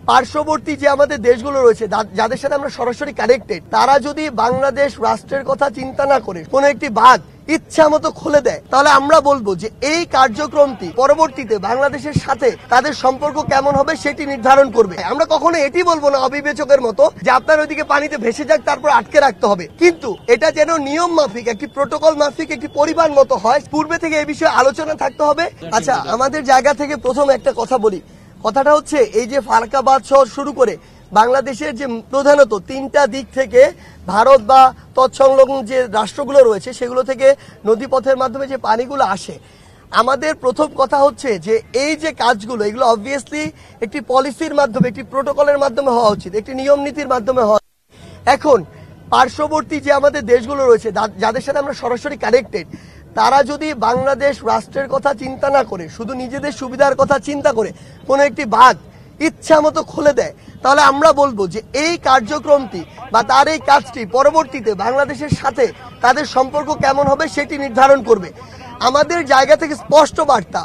পার্শ্ববর্তী যে আমাদের দেশগুলো রয়েছে যাদের সাথে আমরা সরাসরি কানেক্টেড, তারা যদি বাংলাদেশ রাষ্ট্রের কথা চিন্তা না করে কোনো একটি ভাগ ইচ্ছা মতো খুলে দেয়, তাহলে আমরা বলবো যে এই কার্যক্রমটি পরবর্তীতে বাংলাদেশের সাথে তাদের সম্পর্ক কেমন হবে সেটি নির্ধারণ করবে। আমরা কখনো এটি বলবো না অবিবেচকের মতো যে আপনার ওইদিকে পানিতে ভেসে যাক তারপর আটকে রাখতে হবে, কিন্তু এটা যেন নিয়ম মাফিক, একটি প্রোটোকল মাফিক, একটি পরিবার মতো হয়। পূর্বে থেকে এই বিষয়ে আলোচনা থাকতে হবে। আচ্ছা, আমাদের জায়গা থেকে প্রথম একটা কথা বলি। কথাটা হচ্ছে এই যে ফারাক্কাবাদ শহর শুরু করে বাংলাদেশের যে প্রধানত তিনটা দিক থেকে ভারত বা তৎসংলগ্ন যে রাষ্ট্রগুলো রয়েছে সেগুলো থেকে নদীপথের মাধ্যমে যে পানিগুলো আসে, আমাদের প্রথম কথা হচ্ছে যে এই যে কাজগুলো এগুলো অবভিয়াসলি একটি পলিসির মাধ্যমে, একটি প্রোটোকলের মাধ্যমে হওয়া উচিত, একটি নিয়ম নীতির মাধ্যমে হওয়া। এখন পার্শ্ববর্তী যে আমাদের দেশগুলো রয়েছে যাদের সাথে আমরা সরাসরি কানেক্টেড, তারা যদি বাংলাদেশ রাষ্ট্রের কথা চিন্তা না করে শুধু নিজেদের সুবিধার কথা চিন্তা করে কোনো একটি ভাগ ইচ্ছা মতো খুলে দেয়, তাহলে আমরা বলবো যে এই কার্যক্রমটি বা তার এই কাজটি পরবর্তীতে বাংলাদেশের সাথে তাদের সম্পর্ক কেমন হবে সেটি নির্ধারণ করবে। আমাদের জায়গা থেকে স্পষ্ট বার্তা,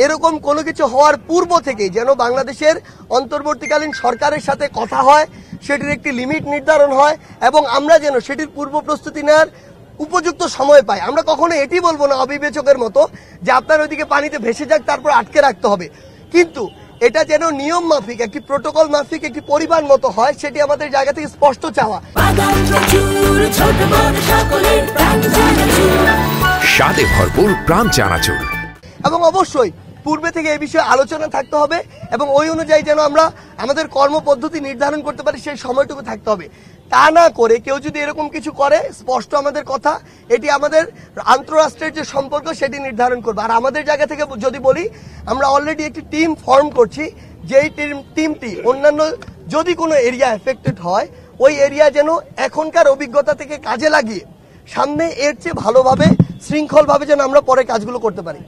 এরকম কোনো কিছু হওয়ার পূর্ব থেকেই যেন বাংলাদেশের অন্তর্বর্তীকালীন সরকারের সাথে কথা হয়, সেটির একটি লিমিট নির্ধারণ হয় এবং আমরা যেন সেটির পূর্ব প্রস্তুতি নেওয়ার উপযুক্ত সময় পাই। আমরা কখনো এটি বলবো না অবিবেচকের মতো যে আপনার ওইদিকে পানিতে ভেসে যাক তারপর আটকে রাখতে হবে, কিন্তু এটা যেন নিয়ম মাফিক, একটি প্রোটোকল মাফিক, একটি পরিবার মতো হয়, সেটি আমাদের জায়গা থেকে স্পষ্ট চাওয়া। স্বাদে ভরপুর প্রাণ চানাচুর, এবং অবশ্যই পূর্বে থেকে এই বিষয়ে আলোচনা থাকতে হবে এবং ওই অনুযায়ী যেন আমরা আমাদের কর্মপদ্ধতি নির্ধারণ করতে পারি, সেই সময়টুকু থাকতে হবে। তা না করে কেউ যদি এরকম কিছু করে, স্পষ্ট আমাদের কথা, এটি আমাদের আন্তঃরাষ্ট্রের যে সম্পর্ক সেটি নির্ধারণ করবে। আর আমাদের জায়গা থেকে যদি বলি, আমরা অলরেডি একটি টিম ফর্ম করছি, যেই টিমটি অন্যান্য যদি কোনো এরিয়া এফেক্টেড হয় ওই এরিয়া যেন এখনকার অভিজ্ঞতা থেকে কাজে লাগিয়ে সামনে এর চেয়ে ভালোভাবে শৃঙ্খলভাবে যেন আমরা পরে কাজগুলো করতে পারি।